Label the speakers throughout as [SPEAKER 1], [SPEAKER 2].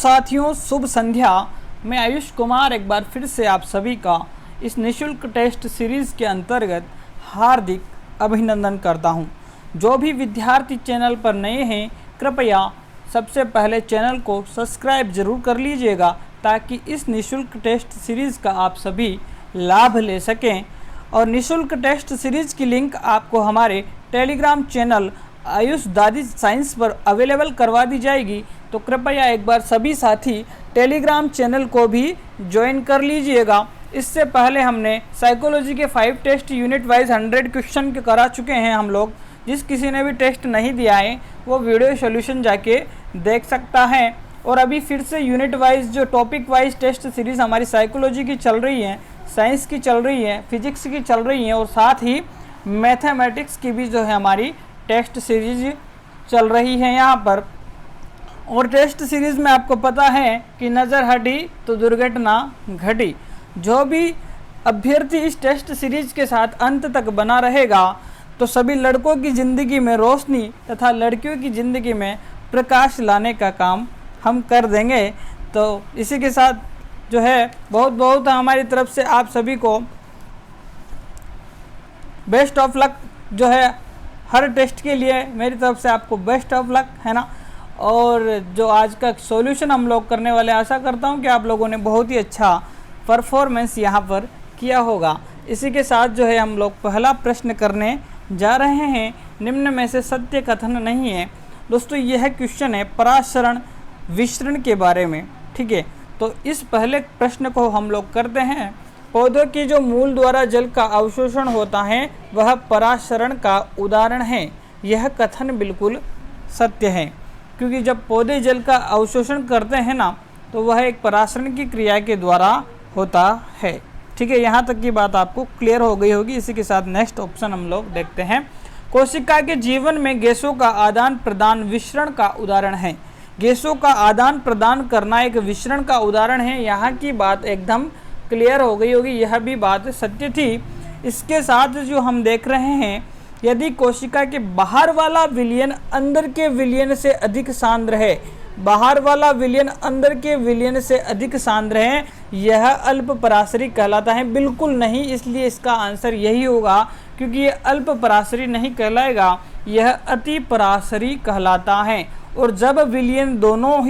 [SPEAKER 1] साथियों, शुभ संध्या। मैं आयुष कुमार एक बार फिर से आप सभी का इस निःशुल्क टेस्ट सीरीज़ के अंतर्गत हार्दिक अभिनंदन करता हूं। जो भी विद्यार्थी चैनल पर नए हैं, कृपया सबसे पहले चैनल को सब्सक्राइब जरूर कर लीजिएगा ताकि इस निःशुल्क टेस्ट सीरीज़ का आप सभी लाभ ले सकें। और निःशुल्क टेस्ट सीरीज़ की लिंक आपको हमारे टेलीग्राम चैनल आयुष दादी साइंस पर अवेलेबल करवा दी जाएगी, तो कृपया एक बार सभी साथी टेलीग्राम चैनल को भी ज्वाइन कर लीजिएगा। इससे पहले हमने साइकोलॉजी के 5 टेस्ट यूनिट वाइज 100 क्वेश्चन के करा चुके हैं हम लोग। जिस किसी ने भी टेस्ट नहीं दिया है वो वीडियो सॉल्यूशन जाके देख सकता है। और अभी फिर से यूनिट वाइज जो टॉपिक वाइज टेस्ट सीरीज़ हमारी साइकोलॉजी की चल रही है, साइंस की चल रही है, फिजिक्स की चल रही है और साथ ही मैथमेटिक्स की भी जो है हमारी टेस्ट सीरीज चल रही है यहाँ पर। और टेस्ट सीरीज़ में आपको पता है कि नज़र हटी तो दुर्घटना घटी। जो भी अभ्यर्थी इस टेस्ट सीरीज के साथ अंत तक बना रहेगा तो सभी लड़कों की ज़िंदगी में रोशनी तथा लड़कियों की ज़िंदगी में प्रकाश लाने का काम हम कर देंगे। तो इसी के साथ जो है बहुत बहुत हमारी तरफ से आप सभी को बेस्ट ऑफ लक। जो है हर टेस्ट के लिए मेरी तरफ से आपको बेस्ट ऑफ लक, है ना। और जो आज का सॉल्यूशन हम लोग करने वाले, आशा करता हूं कि आप लोगों ने बहुत ही अच्छा परफॉर्मेंस यहां पर किया होगा। इसी के साथ जो है हम लोग पहला प्रश्न करने जा रहे हैं। निम्न में से सत्य कथन नहीं है। दोस्तों यह क्वेश्चन है पराशरण विसरण के बारे में, ठीक है। तो इस पहले प्रश्न को हम लोग करते हैं। पौधों की जो मूल द्वारा जल का अवशोषण होता है वह पराशरण का उदाहरण है। यह कथन बिल्कुल सत्य है, क्योंकि जब पौधे जल का अवशोषण करते हैं ना तो वह एक पराशरण की क्रिया के द्वारा होता है, ठीक है। यहाँ तक की बात आपको क्लियर हो गई होगी। इसी के साथ नेक्स्ट ऑप्शन हम लोग देखते हैं। कोशिका के जीवन में गैसों का आदान प्रदान विसरण का उदाहरण है। गैसों का आदान प्रदान करना एक विसरण का उदाहरण है। यहाँ की बात एकदम क्लियर हो गई होगी, यह भी बात सत्य थी। इसके साथ जो हम देख रहे हैं, यदि कोशिका के बाहर वाला विलयन अंदर के विलयन से अधिक सांद्र है, बाहर वाला विलयन अंदर के विलयन से अधिक सांद्र है, यह अल्प पराशरी कहलाता है। बिल्कुल नहीं, इसलिए इसका आंसर यही होगा, क्योंकि यह अल्प पराशरी नहीं कहलाएगा, यह अति पराशरी कहलाता है। और जब विलयन दोनों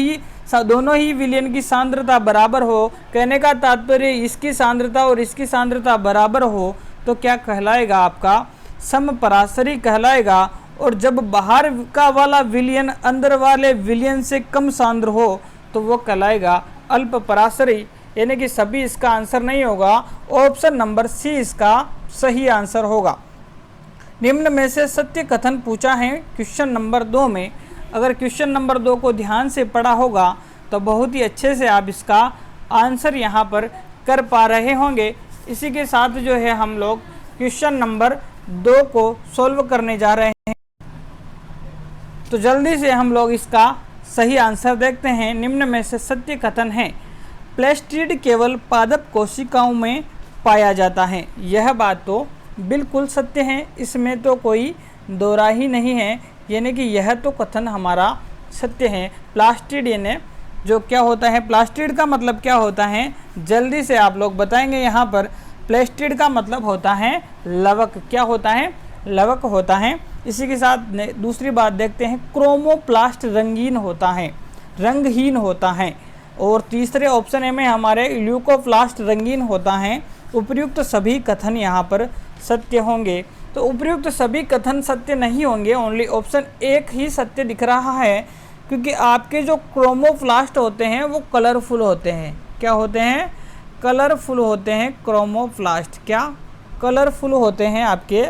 [SPEAKER 1] ही विलयन की सांद्रता बराबर हो, कहने का तात्पर्य इसकी सांद्रता और इसकी सांद्रता बराबर हो, तो क्या कहलाएगा आपका समपराशरी कहलाएगा। और जब बाहर का वाला विलयन अंदर वाले विलयन से कम सांद्र हो तो वो कहलाएगा अल्प पराशरी। यानी कि सभी इसका आंसर नहीं होगा, ऑप्शन नंबर सी इसका सही आंसर होगा। निम्न में से सत्य कथन पूछा है क्वेश्चन नंबर 2 में। अगर क्वेश्चन नंबर 2 को ध्यान से पढ़ा होगा तो बहुत ही अच्छे से आप इसका आंसर यहाँ पर कर पा रहे होंगे। इसी के साथ जो है हम लोग क्वेश्चन नंबर 2 को सॉल्व करने जा रहे हैं। तो जल्दी से हम लोग इसका सही आंसर देखते हैं। निम्न में से सत्य कथन है प्लेस्टिड केवल पादप कोशिकाओं में पाया जाता है। यह बात तो बिल्कुल सत्य है, इसमें तो कोई दो राय नहीं है। यानी कि यह तो कथन हमारा सत्य है। प्लास्टिड यानी जो क्या होता है, प्लास्टिड का मतलब क्या होता है, जल्दी से आप लोग बताएंगे यहाँ पर। प्लास्टिड का मतलब होता है लवक। क्या होता है, लवक होता है। इसी के साथ दूसरी बात देखते हैं, क्रोमोप्लास्ट रंगीन होता है, रंगहीन होता है। और तीसरे ऑप्शन में हमारे ल्यूकोप्लास्ट रंगीन होता है। उपयुक्त सभी कथन यहाँ पर सत्य होंगे। तो उपयुक्त सभी कथन सत्य नहीं होंगे, ओनली ऑप्शन 1 ही सत्य दिख रहा है, क्योंकि आपके जो क्रोमोप्लास्ट होते हैं वो कलरफुल होते हैं। क्या होते हैं, कलरफुल होते हैं। क्रोमोप्लास्ट क्या कलरफुल होते हैं, आपके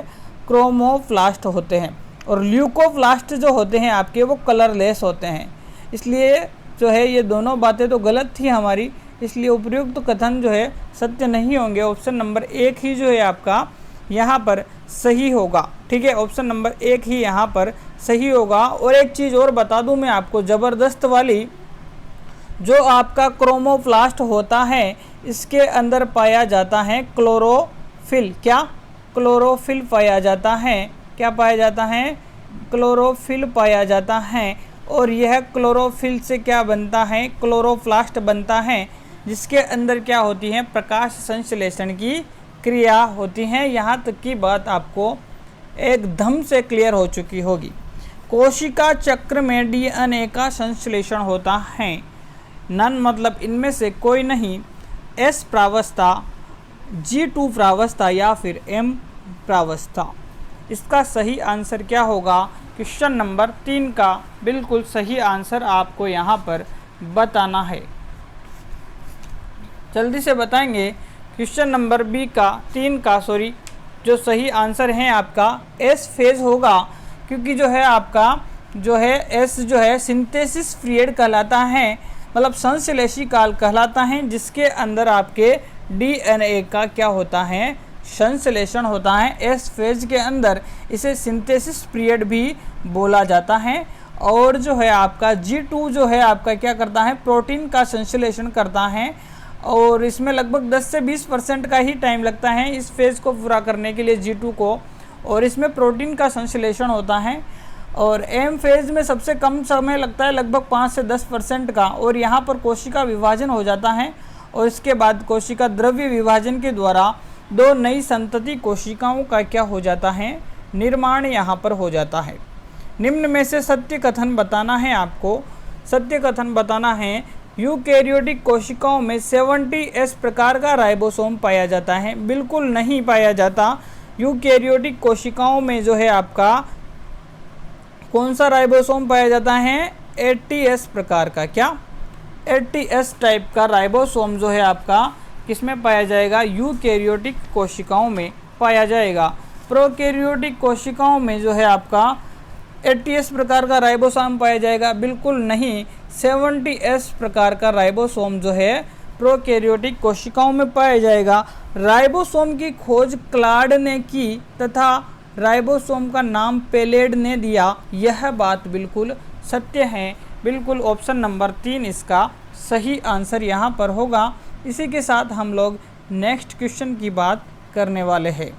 [SPEAKER 1] क्रोमोप्लास्ट होते हैं। और ल्यूकोप्लास्ट जो होते हैं आपके वो कलरलेस होते हैं। इसलिए जो है ये दोनों बातें तो गलत थी हमारी, इसलिए उपयुक्त कथन जो है सत्य नहीं होंगे। ऑप्शन नंबर 1 ही जो है आपका यहाँ पर सही होगा, ठीक है। ऑप्शन नंबर 1 ही यहाँ पर सही होगा। और एक चीज़ और बता दूँ मैं आपको ज़बरदस्त वाली, जो आपका क्रोमोप्लास्ट होता है इसके अंदर पाया जाता है क्लोरोफिल। क्या, क्लोरोफिल पाया जाता है। क्या पाया जाता है, क्लोरोफिल पाया जाता है। और यह क्लोरोफिल से क्या बनता है, क्लोरोप्लास्ट बनता है, जिसके अंदर क्या होती है, प्रकाश संश्लेषण की क्रिया होती है। यहाँ तक की बात आपको एकदम से क्लियर हो चुकी होगी। कोशिका चक्र में डीएनए का संश्लेषण होता है। नन मतलब इनमें से कोई नहीं, एस प्रावस्था, G2 प्रावस्था या फिर M प्रावस्था। इसका सही आंसर क्या होगा, क्वेश्चन नंबर 3 का बिल्कुल सही आंसर आपको यहाँ पर बताना है। जल्दी से बताएंगे। क्वेश्चन नंबर बी का 3 का जो सही आंसर है आपका एस फेज होगा, क्योंकि जो है आपका जो है एस जो है सिंथेसिस पीरियड कहलाता है, मतलब संश्लेषी काल कहलाता है, जिसके अंदर आपके डीएनए का क्या होता है, संश्लेषण होता है। एस फेज के अंदर इसे सिंथेसिस पीरियड भी बोला जाता है। और जो है आपका G2 जो है आपका क्या करता है, प्रोटीन का संश्लेषण करता है, और इसमें लगभग 10 से 20% का ही टाइम लगता है इस फेज़ को पूरा करने के लिए G2 को, और इसमें प्रोटीन का संश्लेषण होता है। और M फेज़ में सबसे कम समय लगता है, लगभग 5 से 10% का, और यहाँ पर कोशिका विभाजन हो जाता है, और इसके बाद कोशिका द्रव्य विभाजन के द्वारा 2 नई संतति कोशिकाओं का क्या हो जाता है, निर्माण यहाँ पर हो जाता है। निम्न में से सत्य कथन बताना है आपको। सत्य कथन बताना है, यूकैरियोटिक कोशिकाओं में 70S प्रकार का राइबोसोम पाया जाता है। बिल्कुल नहीं पाया जाता। यूकैरियोटिक कोशिकाओं में जो है आपका कौन सा राइबोसोम पाया जाता है, 80S प्रकार का, क्या 80S टाइप का राइबोसोम जो है आपका किसमें पाया जाएगा, यूकैरियोटिक कोशिकाओं में पाया जाएगा। प्रोकैरियोटिक कोशिकाओं में जो है आपका 80S प्रकार का राइबोसोम पाया जाएगा। बिल्कुल नहीं, 70S प्रकार का राइबोसोम जो है प्रोकैरियोटिक कोशिकाओं में पाया जाएगा। राइबोसोम की खोज क्लाड ने की तथा राइबोसोम का नाम पेलेड ने दिया, यह बात बिल्कुल सत्य है। बिल्कुल ऑप्शन नंबर 3 इसका सही आंसर यहाँ पर होगा। इसी के साथ हम लोग नेक्स्ट क्वेश्चन की बात करने वाले हैं।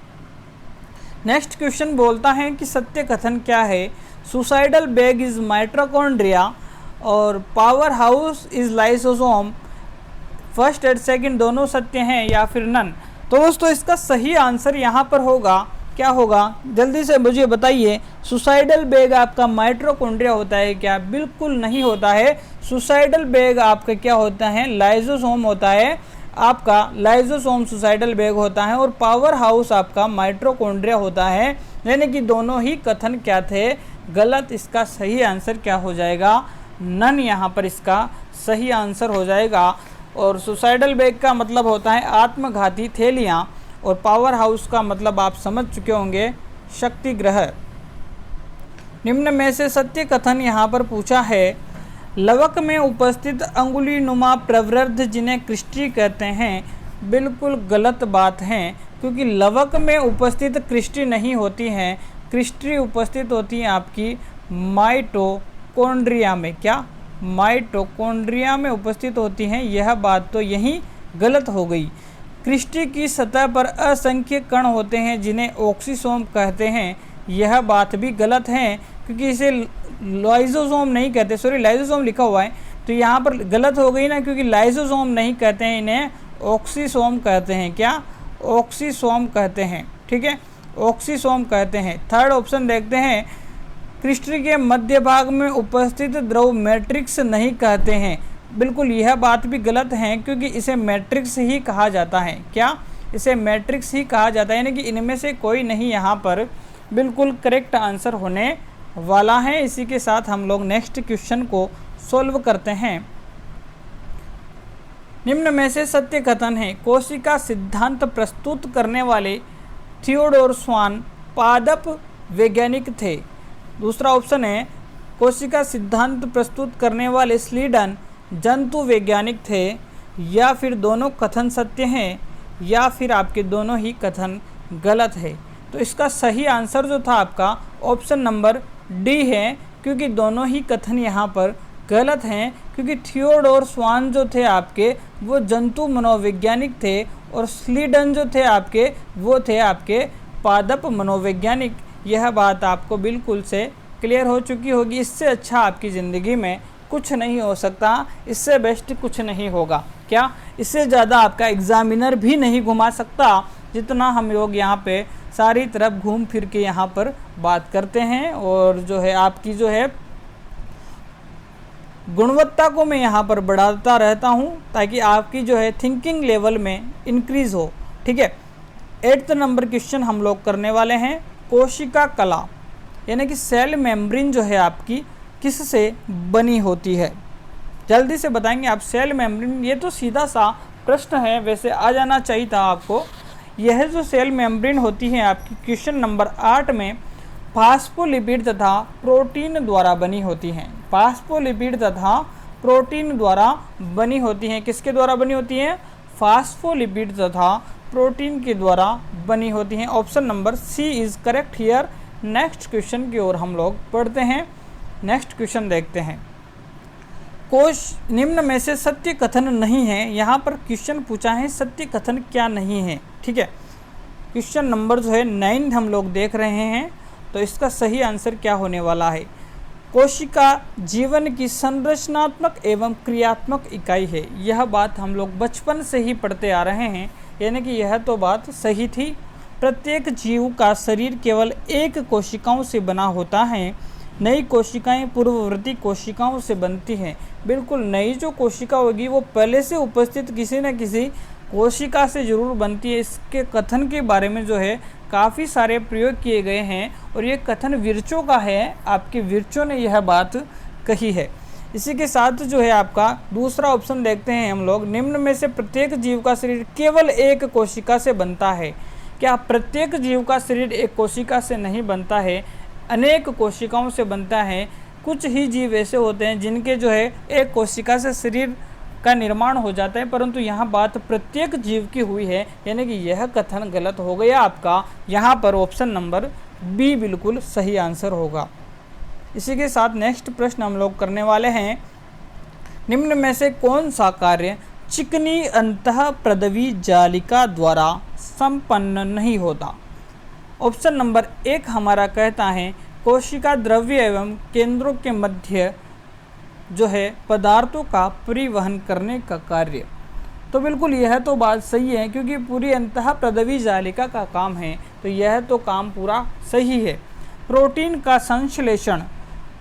[SPEAKER 1] नेक्स्ट क्वेश्चन बोलता है कि सत्य कथन क्या है, सुसाइडल बैग इज माइटोकॉन्ड्रिया और power house is lysosome, first and second दोनों सत्य हैं या फिर नन। तो दोस्तों इसका सही आंसर यहाँ पर होगा, क्या होगा, जल्दी से मुझे बताइए। सुसाइडल बैग आपका माइटोकॉन्ड्रिया होता है क्या, बिल्कुल नहीं होता है। सुसाइडल बैग आपका क्या होता है, लाइसोसोम होता है, आपका लाइसोसोम सुसाइडल बैग होता है, और पावर हाउस आपका माइटोकॉन्ड्रिया होता है। यानी कि दोनों ही कथन क्या थे, गलत। इसका सही आंसर क्या हो जाएगा, नन यहाँ पर इसका सही आंसर हो जाएगा। और सुसाइडल बैग का मतलब होता है आत्मघाती थैलियाँ, और पावर हाउस का मतलब आप समझ चुके होंगे, शक्ति ग्रह। निम्न में से सत्य कथन यहाँ पर पूछा है, लवक में उपस्थित अंगुली नुमा प्रवृद्ध जिन्हें क्रिस्टी कहते हैं, बिल्कुल गलत बात है, क्योंकि लवक में उपस्थित क्रिस्टी नहीं होती हैं। क्रिस्टी उपस्थित होती हैं आपकी माइटोकॉन्ड्रिया में, क्या माइटोकॉन्ड्रिया में उपस्थित होती हैं। यह बात तो यहीं गलत हो गई। क्रिस्टी की सतह पर असंख्य कण होते हैं जिन्हें ऑक्सीसोम कहते हैं, यह बात भी गलत है, क्योंकि इसे लाइसोसोम नहीं कहते, सॉरी लाइसोसोम लिखा हुआ है, तो यहाँ पर गलत हो गई ना, क्योंकि लाइसोसोम नहीं कहते हैं, इन्हें ऑक्सीसोम कहते हैं। क्या ऑक्सीसोम कहते हैं, ठीक है, ऑक्सीसोम कहते हैं। थर्ड ऑप्शन देखते हैं, क्रिस्टी के मध्य भाग में उपस्थित द्रव मैट्रिक्स नहीं कहते हैं, बिल्कुल यह बात भी गलत है, क्योंकि इसे मैट्रिक्स ही कहा जाता है। क्या इसे मैट्रिक्स ही कहा जाता है, यानी कि इनमें से कोई नहीं यहाँ पर बिल्कुल करेक्ट आंसर होने वाला है। इसी के साथ हम लोग नेक्स्ट क्वेश्चन को सॉल्व करते हैं। निम्न में से सत्य कथन है, कोशिका सिद्धांत प्रस्तुत करने वाले थियोडोर स्वान पादप वैज्ञानिक थे। दूसरा ऑप्शन है, कोशिका सिद्धांत प्रस्तुत करने वाले स्लीडन जंतु वैज्ञानिक थे, या फिर दोनों कथन सत्य हैं, या फिर आपके दोनों ही कथन गलत है। तो इसका सही आंसर जो था आपका ऑप्शन नंबर डी है, क्योंकि दोनों ही कथन यहाँ पर गलत हैं, क्योंकि थियोडोर स्वान जो थे आपके वो जंतु मनोवैज्ञानिक थे, और स्लीडन जो थे आपके वो थे आपके पादप मनोवैज्ञानिक। यह बात आपको बिल्कुल से क्लियर हो चुकी होगी। इससे अच्छा आपकी ज़िंदगी में कुछ नहीं हो सकता, इससे बेस्ट कुछ नहीं होगा। क्या इससे ज़्यादा आपका एग्ज़ामिनर भी नहीं घुमा सकता जितना हम लोग यहाँ पे सारी तरफ घूम फिर के यहाँ पर बात करते हैं। और जो है आपकी जो है गुणवत्ता को मैं यहाँ पर बढ़ाता रहता हूँ ताकि आपकी जो है थिंकिंग लेवल में इंक्रीज़ हो। ठीक है, 8th नंबर क्वेश्चन हम लोग करने वाले हैं। कोशिका कला यानी कि सेल मेम्ब्रेन जो है आपकी किससे बनी होती है? जल्दी से बताएंगे आप। सेल मेम्ब्रेन, ये तो सीधा सा प्रश्न है, वैसे आ जाना चाहिए था आपको। यह जो सेल मेम्ब्रेन होती है आपकी क्वेश्चन नंबर 8 में फास्फोलिपिड तथा प्रोटीन द्वारा बनी होती हैं। फास्फोलिपिड तथा प्रोटीन द्वारा बनी होती हैं। किसके द्वारा बनी होती हैं? फास्फोलिपिड तथा प्रोटीन के द्वारा बनी होती हैं। Option number C is correct here. Next question की ओर हम लोग पढ़ते हैं। नेक्स्ट क्वेश्चन देखते हैं। कोश निम्न में से सत्य कथन नहीं है। यहाँ पर क्वेश्चन पूछा है सत्य कथन क्या नहीं है। ठीक है, क्वेश्चन नंबर जो है 9 हम लोग देख रहे हैं। तो इसका सही आंसर क्या होने वाला है? कोशिका जीवन की संरचनात्मक एवं क्रियात्मक इकाई है। यह बात हम लोग बचपन से ही पढ़ते आ रहे हैं, यानी कि यह तो बात सही थी। प्रत्येक जीव का शरीर केवल एक कोशिकाओं से बना होता है। नई कोशिकाएं पूर्ववर्ती कोशिकाओं से बनती हैं। बिल्कुल, नई जो कोशिका होगी वो पहले से उपस्थित किसी न किसी कोशिका से ज़रूर बनती है। इसके कथन के बारे में जो है काफ़ी सारे प्रयोग किए गए हैं और ये कथन विर्चो का है। आपके विर्चो ने यह बात कही है। इसी के साथ जो है आपका दूसरा ऑप्शन देखते हैं हम लोग। निम्न में से प्रत्येक जीव का शरीर केवल एक कोशिका से बनता है। क्या प्रत्येक जीव का शरीर एक कोशिका से नहीं बनता है, अनेक कोशिकाओं से बनता है। कुछ ही जीव ऐसे होते हैं जिनके जो है एक कोशिका से शरीर का निर्माण हो जाता है, परंतु यहाँ बात प्रत्येक जीव की हुई है, यानी कि यह कथन गलत हो गया आपका। यहाँ पर ऑप्शन नंबर बी बिल्कुल सही आंसर होगा। इसी के साथ नेक्स्ट प्रश्न हम लोग करने वाले हैं। निम्न में से कौन सा कार्य चिकनी अंतःप्रदवी जालिका द्वारा संपन्न नहीं होता? ऑप्शन नंबर 1 हमारा कहता है कोशिका द्रव्य एवं केंद्रों के मध्य जो है पदार्थों का परिवहन करने का कार्य। तो बिल्कुल यह तो बात सही है, क्योंकि पूरी अंतःप्रदवी जालिका का काम है, तो यह तो काम पूरा सही है। प्रोटीन का संश्लेषण,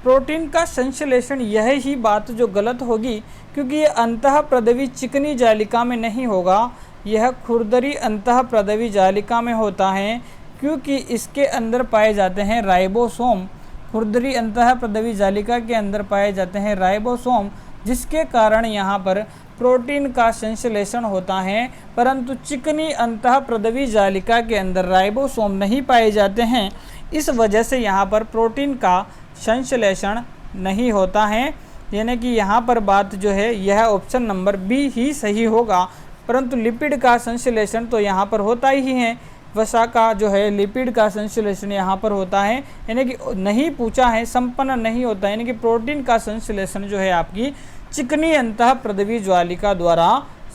[SPEAKER 1] प्रोटीन का संश्लेषण यह ही बात जो गलत होगी, क्योंकि ये अंतःप्रदवी चिकनी जालिका में नहीं होगा, यह खुरदरी अंतःप्रदवी जालिका में होता है, क्योंकि इसके अंदर पाए जाते हैं राइबोसोम। खुरदरी अंतःप्रदवी जालिका के अंदर पाए जाते हैं राइबोसोम, जिसके कारण यहाँ पर प्रोटीन का संश्लेषण होता है, परंतु चिकनी अंतःप्रदवी जालिका के अंदर राइबोसोम नहीं पाए जाते हैं। इस वजह से यहाँ पर प्रोटीन का संश्लेषण नहीं होता है, यानी कि यहाँ पर बात जो है यह ऑप्शन नंबर बी ही सही होगा। परंतु लिपिड का संश्लेषण तो यहाँ पर होता ही है, वसा का जो है लिपिड का संश्लेषण यहाँ पर होता है, यानी कि नहीं पूछा है संपन्न नहीं होता, यानी कि प्रोटीन का संश्लेषण जो है आपकी चिकनी अंतःप्रदवी ज्वालिका द्वारा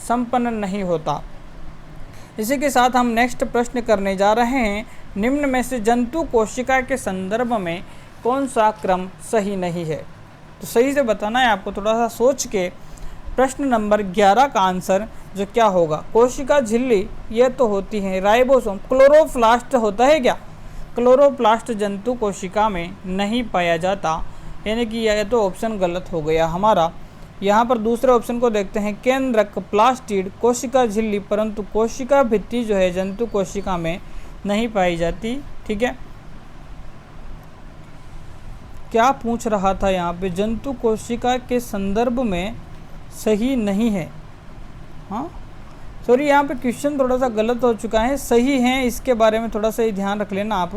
[SPEAKER 1] संपन्न नहीं होता। इसी के साथ हम नेक्स्ट प्रश्न करने जा रहे हैं। निम्न में से जंतु कोशिका के संदर्भ में कौन सा क्रम सही नहीं है? तो सही से बताना है आपको, थोड़ा सा सोच के। प्रश्न नंबर 11 का आंसर जो क्या होगा? कोशिका झिल्ली यह तो होती है राइबोसोम। क्लोरोप्लास्ट होता है क्या? क्लोरोप्लास्ट जंतु कोशिका में नहीं पाया जाता, यानी कि यह तो ऑप्शन गलत हो गया हमारा। यहाँ पर दूसरे ऑप्शन को देखते हैं। केंद्रक प्लास्टिड कोशिका झिल्ली, परंतु कोशिका भित्ति जो है जंतु कोशिका में नहीं पाई जाती। ठीक है, क्या पूछ रहा था यहाँ पे? जंतु कोशिका के संदर्भ में सही नहीं है। हाँ सॉरी, यहाँ पे क्वेश्चन थोड़ा सा गलत हो चुका है। सही है, इसके बारे में थोड़ा सा ही ध्यान रख लेना आप।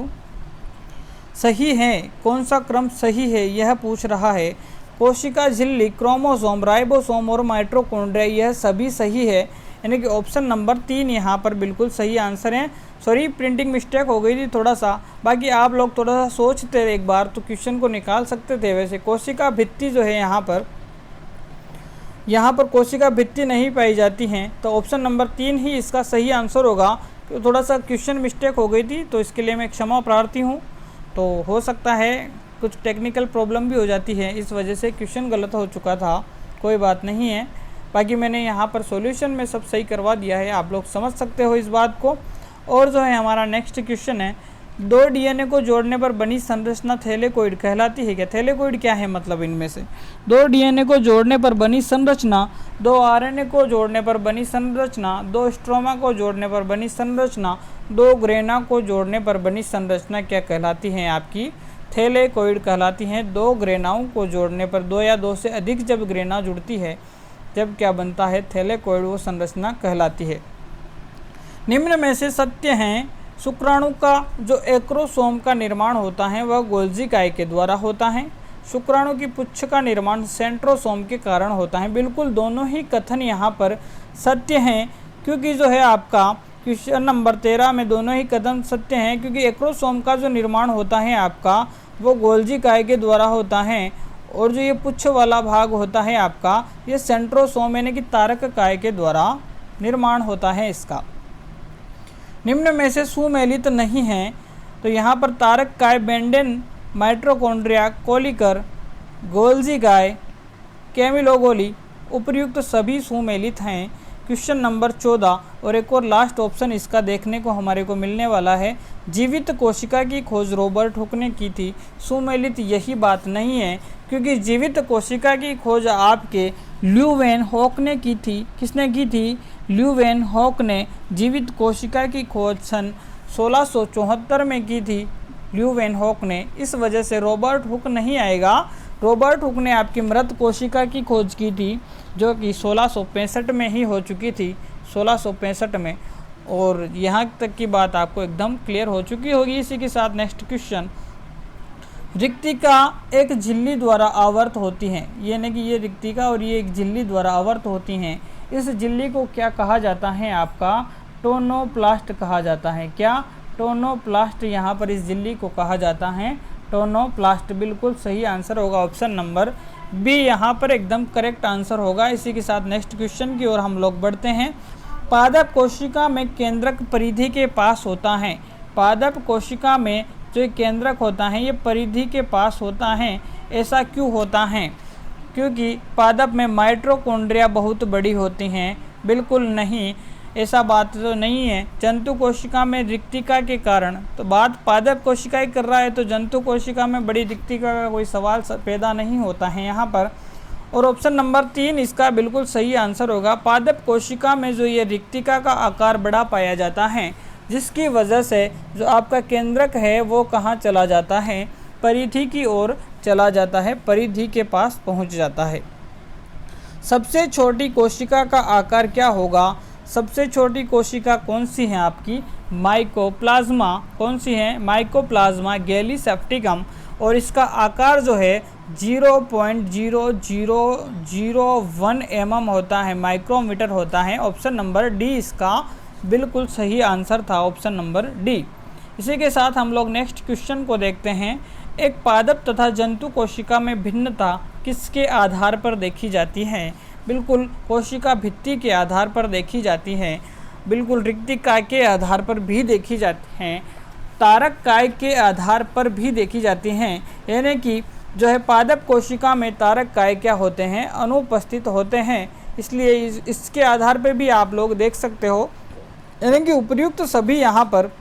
[SPEAKER 1] सही है, कौन सा क्रम सही है यह पूछ रहा है। कोशिका झिल्ली, क्रोमोसोम, राइबोसोम और माइटोकॉन्ड्रिया यह सभी सही है, यानी कि ऑप्शन नंबर 3 यहाँ पर बिल्कुल सही आंसर है। सॉरी, प्रिंटिंग मिस्टेक हो गई थी थोड़ा सा, बाकी आप लोग थोड़ा सा सोचते एक बार तो क्वेश्चन को निकाल सकते थे। वैसे कोशिका भित्ति जो है यहाँ पर कोशिका भित्ति नहीं पाई जाती हैं, तो ऑप्शन नंबर 3 ही इसका सही आंसर होगा। तो थोड़ा सा क्वेश्चन मिस्टेक हो गई थी, तो इसके लिए मैं क्षमा प्रार्थी हूँ। तो हो सकता है कुछ टेक्निकल प्रॉब्लम भी हो जाती है, इस वजह से क्वेश्चन गलत हो चुका था, कोई बात नहीं है। बाकी मैंने यहाँ पर सॉल्यूशन में सब सही करवा दिया है, आप लोग समझ सकते हो इस बात को। और जो है हमारा नेक्स्ट क्वेश्चन है, 2 डीएनए को जोड़ने पर बनी संरचना थैलेकोइड कहलाती है क्या? थैलेकोइड क्या है मतलब इनमें से? 2 डीएनए को जोड़ने पर बनी संरचना, 2 आरएनए को जोड़ने पर बनी संरचना, 2 स्ट्रोमा को जोड़ने पर बनी संरचना, 2 ग्रेना को जोड़ने पर बनी संरचना क्या कहलाती है? आपकी थैलेकोइड कहलाती हैं। 2 ग्रेनाओं को जोड़ने पर, 2 या 2 से अधिक जब ग्रेना जुड़ती है, जब क्या बनता है? थैलेकोइड, वो संरचना कहलाती है। निम्न में से सत्य हैं, शुक्राणु का जो एक्रोसोम का निर्माण होता है वह गोल्जी काय के द्वारा होता है। शुक्राणु की पुच्छ का निर्माण सेंट्रोसोम के कारण होता है। बिल्कुल दोनों ही कथन यहाँ पर सत्य हैं, क्योंकि जो है आपका क्वेश्चन नंबर 13 में दोनों ही कथन सत्य हैं, क्योंकि एक्रोसोम का जो निर्माण होता है आपका वो गोल्जी काय के द्वारा होता है, और जो ये पुच्छ वाला भाग होता है आपका, ये सेंट्रोसोम यानी कि तारक काय के द्वारा निर्माण होता है इसका। निम्न में से सुमेलित नहीं है, तो यहाँ पर तारक काय, बेंडेन, माइटोकॉन्ड्रिया, कोलिकर, गोल्जी काय, कैमिलोगोली, उपर्युक्त सभी सुमेलित हैं। क्वेश्चन नंबर 14 और एक और लास्ट ऑप्शन इसका देखने को हमारे को मिलने वाला है, जीवित कोशिका की खोज रॉबर्ट हुक ने की थी। सुमेलित यही बात नहीं है, क्योंकि जीवित कोशिका की खोज आपके ल्यूवेनहॉक ने की थी। किसने की थी? ल्यूवेनहॉक ने जीवित कोशिका की खोज सन 1674 में की थी ल्यूवेनहॉक ने। इस वजह से रॉबर्ट हुक नहीं आएगा। रॉबर्ट हुक ने आपकी मृत कोशिका की खोज की थी, जो कि 1665 में ही हो चुकी थी, 1665 में। और यहाँ तक की बात आपको एकदम क्लियर हो चुकी होगी। इसी के साथ नेक्स्ट क्वेश्चन, रिक्तिका एक झिल्ली द्वारा आवर्त होती हैं, यानी कि ये रिक्तिका और ये एक झिल्ली द्वारा आवर्त होती हैं। इस झिल्ली को क्या कहा जाता है? आपका टोनोप्लास्ट कहा जाता है। क्या? टोनोप्लास्ट, यहाँ पर इस झिल्ली को कहा जाता है टोनोप्लास्ट। बिल्कुल सही आंसर होगा ऑप्शन नंबर बी, यहाँ पर एकदम करेक्ट आंसर होगा। इसी के साथ नेक्स्ट क्वेश्चन की ओर हम लोग बढ़ते हैं। पादप कोशिका में केंद्रक परिधि के पास होता है। पादप कोशिका में जो केंद्रक होता है ये परिधि के पास होता है। ऐसा क्यों होता है? क्योंकि पादप में माइटोकॉन्ड्रिया बहुत बड़ी होती हैं। बिल्कुल नहीं, ऐसा बात तो नहीं है। जंतु कोशिका में रिक्तिका के कारण, तो बात पादप कोशिका ही कर रहा है, तो जंतु कोशिका में बड़ी रिक्तिका का कोई सवाल पैदा नहीं होता है यहाँ पर। और ऑप्शन नंबर 3 इसका बिल्कुल सही आंसर होगा। पादप कोशिका में जो ये रिक्तिका का आकार बड़ा पाया जाता है, जिसकी वजह से जो आपका केंद्रक है वो कहाँ चला जाता है? परिधि की ओर चला जाता है, परिधि के पास पहुँच जाता है। सबसे छोटी कोशिका का आकार क्या होगा? सबसे छोटी कोशिका कौन सी है आपकी? माइकोप्लाज्मा। कौन सी है? Mycoplasma gallisepticum. और इसका आकार जो है 0.0001 mm होता है, माइक्रोमीटर होता है। ऑप्शन नंबर डी इसका बिल्कुल सही आंसर था, ऑप्शन नंबर डी। इसी के साथ हम लोग नेक्स्ट क्वेश्चन को देखते हैं। एक पादप तथा जंतु कोशिका में भिन्नता किसके आधार पर देखी जाती है? बिल्कुल कोशिका भित्ति के आधार पर देखी जाती है। बिल्कुल रिक्तिका के आधार पर भी देखी जाती हैं, तारक काय के आधार पर भी देखी जाती हैं। यानी कि जो है पादप कोशिका में तारक काय क्या होते हैं? अनुपस्थित होते हैं। इसलिए इसके आधार पर भी आप लोग देख सकते हो, यानी कि उपयुक्त सभी यहाँ पर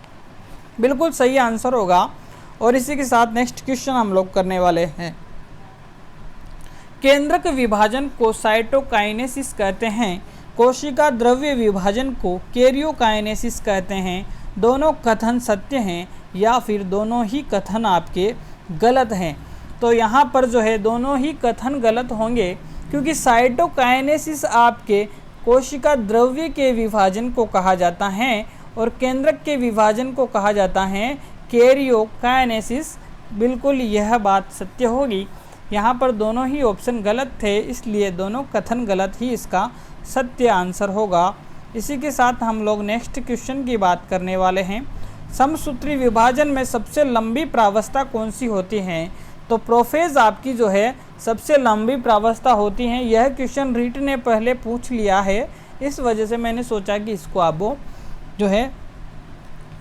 [SPEAKER 1] बिल्कुल सही आंसर होगा। और इसी के साथ नेक्स्ट क्वेश्चन हम लोग करने वाले हैं। केंद्रक विभाजन को साइटोकाइनेसिस कहते हैं, कोशिका द्रव्य विभाजन को कैरियोकाइनेसिस कहते हैं। दोनों कथन सत्य हैं या फिर दोनों ही कथन आपके गलत हैं? तो यहाँ पर जो है दोनों ही कथन गलत होंगे, क्योंकि साइटोकाइनेसिस आपके कोशिका द्रव्य के विभाजन को कहा जाता है और केंद्रक के विभाजन को कहा जाता है कैरियोकाइनेसिस। बिल्कुल यह बात सत्य होगी। यहाँ पर दोनों ही ऑप्शन गलत थे, इसलिए दोनों कथन गलत ही इसका सत्य आंसर होगा। इसी के साथ हम लोग नेक्स्ट क्वेश्चन की बात करने वाले हैं। समसूत्री विभाजन में सबसे लंबी प्रावस्था कौन सी होती है? तो प्रोफेज आपकी जो है सबसे लंबी प्रावस्था होती है। यह क्वेश्चन रीट ने पहले पूछ लिया है, इस वजह से मैंने सोचा कि इसको आप जो है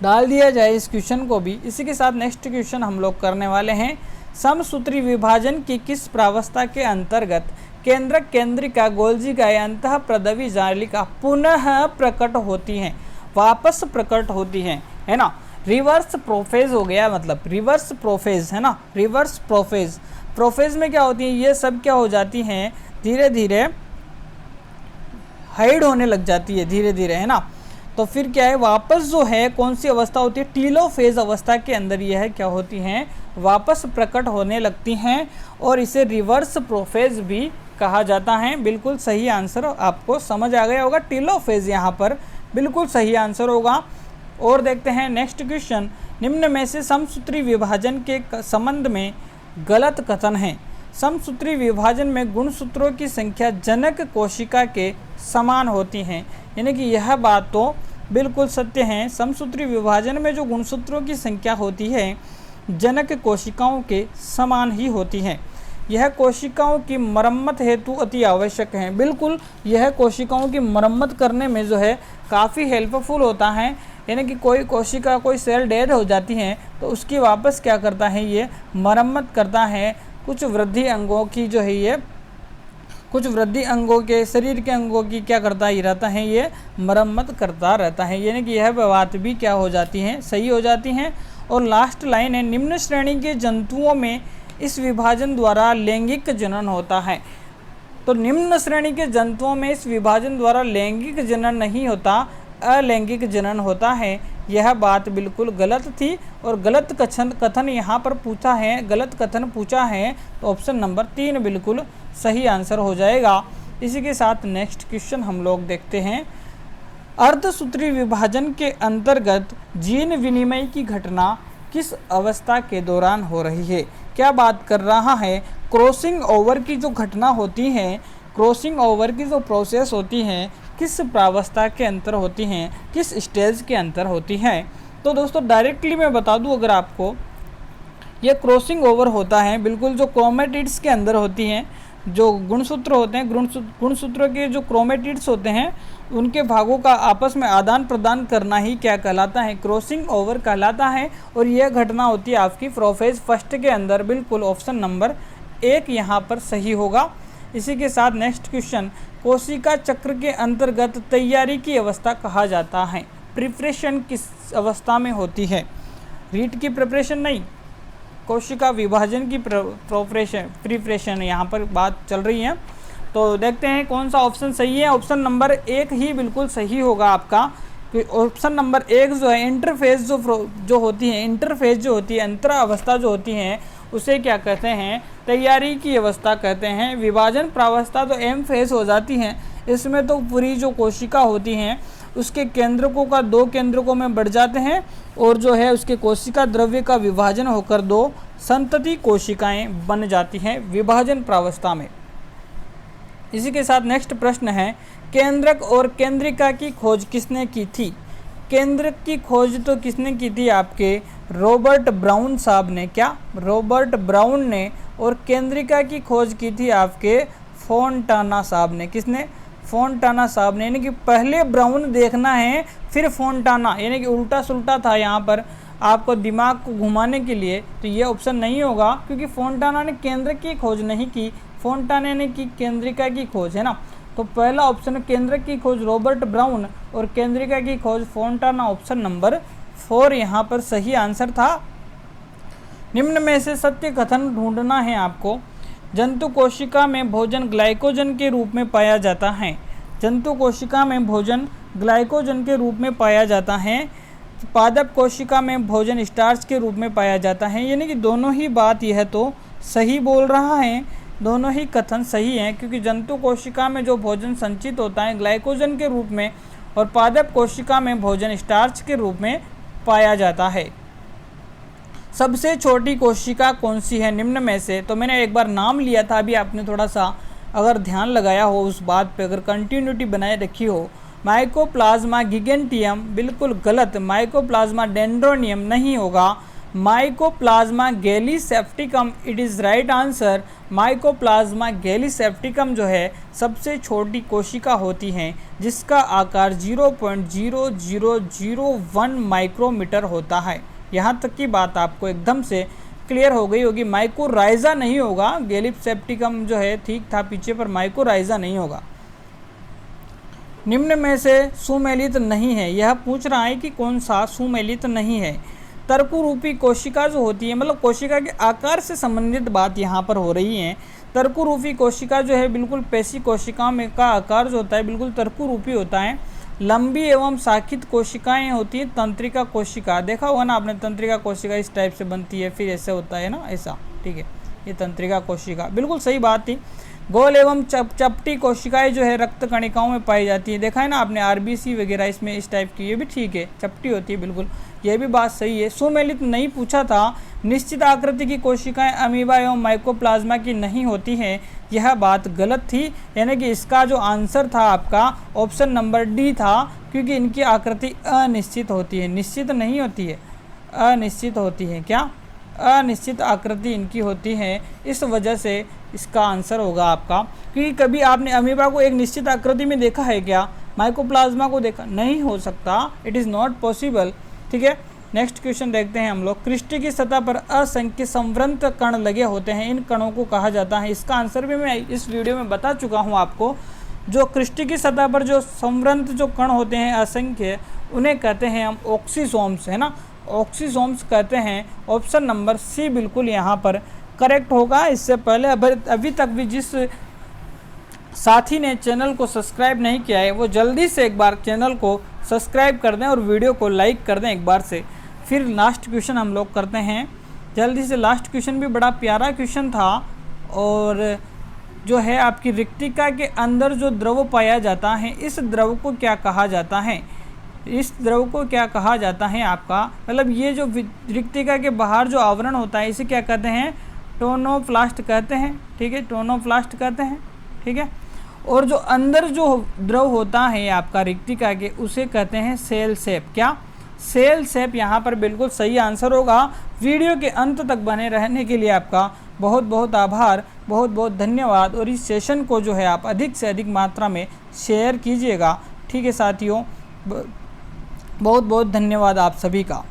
[SPEAKER 1] डाल दिया जाए इस क्वेश्चन को भी। इसी के साथ नेक्स्ट क्वेश्चन हम लोग करने वाले हैं, समसूत्री विभाजन की किस प्रावस्था के अंतर्गत केंद्रक केंद्रिका गोलजीकाएँ अंतः प्रदवी जालिका पुनः प्रकट होती हैं, वापस प्रकट होती हैं, है ना। रिवर्स प्रोफेज हो गया, मतलब रिवर्स प्रोफेज, है ना। रिवर्स प्रोफेज, प्रोफेज में क्या होती है, ये सब क्या हो जाती हैं, धीरे धीरे हाइड होने लग जाती है धीरे धीरे, है ना। तो फिर क्या है, वापस जो है कौन सी अवस्था होती है, टीलोफेज अवस्था के अंदर यह क्या होती हैं, वापस प्रकट होने लगती हैं, और इसे रिवर्स प्रोफेज भी कहा जाता है। बिल्कुल सही आंसर आपको समझ आ गया होगा, टीलोफेज यहाँ पर बिल्कुल सही आंसर होगा। और देखते हैं नेक्स्ट क्वेश्चन, निम्न में से समसूत्री विभाजन के संबंध में गलत कथन है। समसूत्री विभाजन में गुणसूत्रों की संख्या जनक कोशिका के समान होती हैं, यानी कि यह बात तो बिल्कुल सत्य है। समसूत्री विभाजन में जो गुणसूत्रों की संख्या होती है जनक कोशिकाओं के समान ही होती है। यह कोशिकाओं की मरम्मत हेतु अति आवश्यक है। बिल्कुल, यह कोशिकाओं की मरम्मत करने में जो है काफ़ी हेल्पफुल होता है, यानी कि कोई कोशिका, कोई सेल डेड हो जाती है तो उसकी वापस क्या करता है, ये मरम्मत करता है। कुछ वृद्धि अंगों की जो है ये, कुछ वृद्धि अंगों के, शरीर के अंगों की क्या करता ही रहता है, ये मरम्मत करता रहता है, यानी कि यह बात भी क्या हो जाती हैं, सही हो जाती हैं। और लास्ट लाइन है, निम्न श्रेणी के जंतुओं में इस विभाजन द्वारा लैंगिक जनन होता है। तो निम्न श्रेणी के जंतुओं में इस विभाजन द्वारा लैंगिक जनन नहीं होता, अलैंगिक जनन होता है। यह बात बिल्कुल गलत थी, और गलत कथन यहाँ पर पूछा है, गलत कथन पूछा है, तो ऑप्शन नंबर 3 बिल्कुल सही आंसर हो जाएगा। इसी के साथ नेक्स्ट क्वेश्चन हम लोग देखते हैं, अर्धसूत्री विभाजन के अंतर्गत जीन विनिमय की घटना किस अवस्था के दौरान हो रही है। क्या बात कर रहा है, क्रॉसिंग ओवर की जो घटना होती है, क्रॉसिंग ओवर की जो प्रोसेस होती है, किस प्रावस्था के अंतर होती हैं, किस स्टेज के अंतर होती हैं। तो दोस्तों डायरेक्टली मैं बता दूं अगर आपको, ये क्रॉसिंग ओवर होता है बिल्कुल जो क्रोमेटिड्स के अंदर होती हैं, जो गुणसूत्र होते हैं, गुणसूत्रों के जो क्रोमेटिड्स होते हैं उनके भागों का आपस में आदान प्रदान करना ही क्या कहलाता है, क्रॉसिंग ओवर कहलाता है। और यह घटना होती है आपकी प्रोफेज फर्स्ट के अंदर। बिल्कुल ऑप्शन नंबर 1 यहाँ पर सही होगा। इसी के साथ नेक्स्ट क्वेश्चन, कोशिका चक्र के अंतर्गत तैयारी की अवस्था कहा जाता है, प्रिपरेशन किस अवस्था में होती है। रीट की प्रिपरेशन नहीं, कोशिका विभाजन की प्रिपरेशन यहाँ पर बात चल रही है। तो देखते हैं कौन सा ऑप्शन सही है। ऑप्शन नंबर 1 ही बिल्कुल सही होगा आपका। ऑप्शन नंबर 1 जो है, इंटरफेज जो होती है, इंटरफेज जो होती है, अंतर अवस्था जो होती है, उसे क्या कहते हैं, तैयारी की अवस्था कहते हैं। विभाजन प्रावस्था तो एम फेज हो जाती है, इसमें तो पूरी जो कोशिका होती हैं उसके केंद्रकों का 2 केंद्रकों में बढ़ जाते हैं, और जो है उसके कोशिका द्रव्य का विभाजन होकर 2 संतति कोशिकाएं बन जाती हैं विभाजन प्रावस्था में। इसी के साथ नेक्स्ट प्रश्न है, केंद्रक और केंद्रिका की खोज किसने की थी। केंद्रक की खोज तो किसने की थी, आपके रॉबर्ट ब्राउन साहब ने। क्या, रॉबर्ट ब्राउन ने। और केंद्रिका की खोज की थी आपके फोंटाना साहब ने। किसने, फोंटाना साहब ने। यानी कि पहले ब्राउन देखना है फिर फोंटाना, यानी कि उल्टा सुल्टा था यहाँ पर आपको दिमाग को घुमाने के लिए। तो ये ऑप्शन नहीं होगा, क्योंकि फोंटाना ने केंद्रक की खोज नहीं की, फोंटाना ने की केंद्रिका की खोज, है ना। तो पहला ऑप्शन केंद्रक की खोज रॉबर्ट ब्राउन और केंद्रिका की खोज फोंटाना, ऑप्शन नंबर 4 यहाँ पर सही आंसर था। निम्न में से सत्य कथन ढूंढना है आपको। जंतु कोशिका में भोजन ग्लाइकोजन के रूप में पाया जाता है। जंतु कोशिका में भोजन ग्लाइकोजन के रूप में पाया जाता है। पादप कोशिका में भोजन स्टार्च के रूप में पाया जाता है। यानी कि दोनों ही बात यह तो सही बोल रहा है, दोनों ही कथन सही हैं, क्योंकि जंतु कोशिका में जो भोजन संचित होता है ग्लाइकोजन के रूप में, और पादप कोशिका में भोजन स्टार्च के रूप में पाया जाता है। सबसे छोटी कोशिका कौन सी है निम्न में से। तो मैंने एक बार नाम लिया था, अभी आपने थोड़ा सा अगर ध्यान लगाया हो उस बात पे, अगर कंटिन्यूटी बनाए रखी हो। माइकोप्लाज्मा गिगेंटियम बिल्कुल गलत, माइकोप्लाज्मा डेंड्रोनियम नहीं होगा। Mycoplasma gallisepticum, it is right answer. Mycoplasma gallisepticum जो है सबसे छोटी कोशिका होती हैं जिसका आकार 0.0001 माइक्रोमीटर होता है। यहाँ तक की बात आपको एकदम से क्लियर हो गई होगी। माइकोराइजा नहीं होगा, गैलीसेप्टिकम जो है ठीक था पीछे, पर माइकोराइजा नहीं होगा। निम्न में से सुमेलित नहीं है, यह पूछ रहा है कि कौन सा सुमेलित नहीं है। तर्कु रूपी कोशिका जो होती है, मतलब कोशिका के आकार से संबंधित बात यहाँ पर हो रही है। तर्कु रूपी कोशिका जो है बिल्कुल पेशी कोशिकाओं में का आकार जो होता है बिल्कुल तर्कु रूपी होता है। लंबी एवं शाखित कोशिकाएं होती हैं। तंत्रिका कोशिका देखा होगा ना आपने, तंत्रिका कोशिका इस टाइप से बनती है, फिर ऐसे होता है ना, ऐसा, ठीक है, ये तंत्रिका कोशिका, बिल्कुल सही बात थी। गोल एवं चपटी कोशिकाएं जो है रक्त कणिकाओं में पाई जाती है। देखा है ना आपने, आरबीसी वगैरह इसमें इस टाइप की, ये भी ठीक है, चपटी होती है, बिल्कुल ये भी बात सही है। सुमेलित नहीं पूछा था। निश्चित आकृति की कोशिकाएं अमीबा एवं माइकोप्लाज्मा की नहीं होती हैं, यह बात गलत थी। यानी कि इसका जो आंसर था आपका ऑप्शन नंबर डी था, क्योंकि इनकी आकृति अनिश्चित होती है, निश्चित नहीं होती है, अनिश्चित होती है। क्या? अनिश्चित आकृति इनकी होती है, इस वजह से इसका आंसर होगा आपका। क्योंकि कभी आपने अमीबा को एक निश्चित आकृति में देखा है क्या? माइकोप्लाज्मा को देखा नहीं हो सकता, इट इज़ नॉट पॉसिबल। ठीक है, नेक्स्ट क्वेश्चन देखते हैं हम लोग। क्रिस्टी की सतह पर असंख्य संवृत कण लगे होते हैं, इन कणों को कहा जाता है। इसका आंसर भी मैं इस वीडियो में बता चुका हूँ आपको। जो क्रिस्टी की सतह पर जो संवृत जो कण होते हैं असंख्य, उन्हें कहते हैं हम ऑक्सीसोम्स, है ना, ऑक्सीसोम्स कहते हैं। ऑप्शन नंबर सी बिल्कुल यहाँ पर करेक्ट होगा। इससे पहले अभी तक भी जिस साथी ने चैनल को सब्सक्राइब नहीं किया है वो जल्दी से एक बार चैनल को सब्सक्राइब कर दें और वीडियो को लाइक कर दें एक बार से। फिर लास्ट क्वेश्चन हम लोग करते हैं जल्दी से। लास्ट क्वेश्चन भी बड़ा प्यारा क्वेश्चन था, और जो है आपकी रिक्तिका के अंदर जो द्रव पाया जाता है, इस द्रव को क्या कहा जाता है? इस द्रव को क्या कहा जाता है आपका? मतलब ये जो रिक्तिका के बाहर जो आवरण होता है इसे क्या कहते हैं? टोनोप्लास्ट कहते हैं। ठीक है, टोनोप्लास्ट कहते हैं। ठीक है, और जो अंदर जो द्रव होता है आपका रिक्तिका के, उसे कहते हैं सेल शेप। क्या? सेल शेप यहाँ पर बिल्कुल सही आंसर होगा। वीडियो के अंत तक बने रहने के लिए आपका बहुत बहुत आभार, बहुत बहुत धन्यवाद। और इस सेशन को जो है आप अधिक से अधिक मात्रा में शेयर कीजिएगा। ठीक है साथियों, बहुत बहुत धन्यवाद आप सभी का।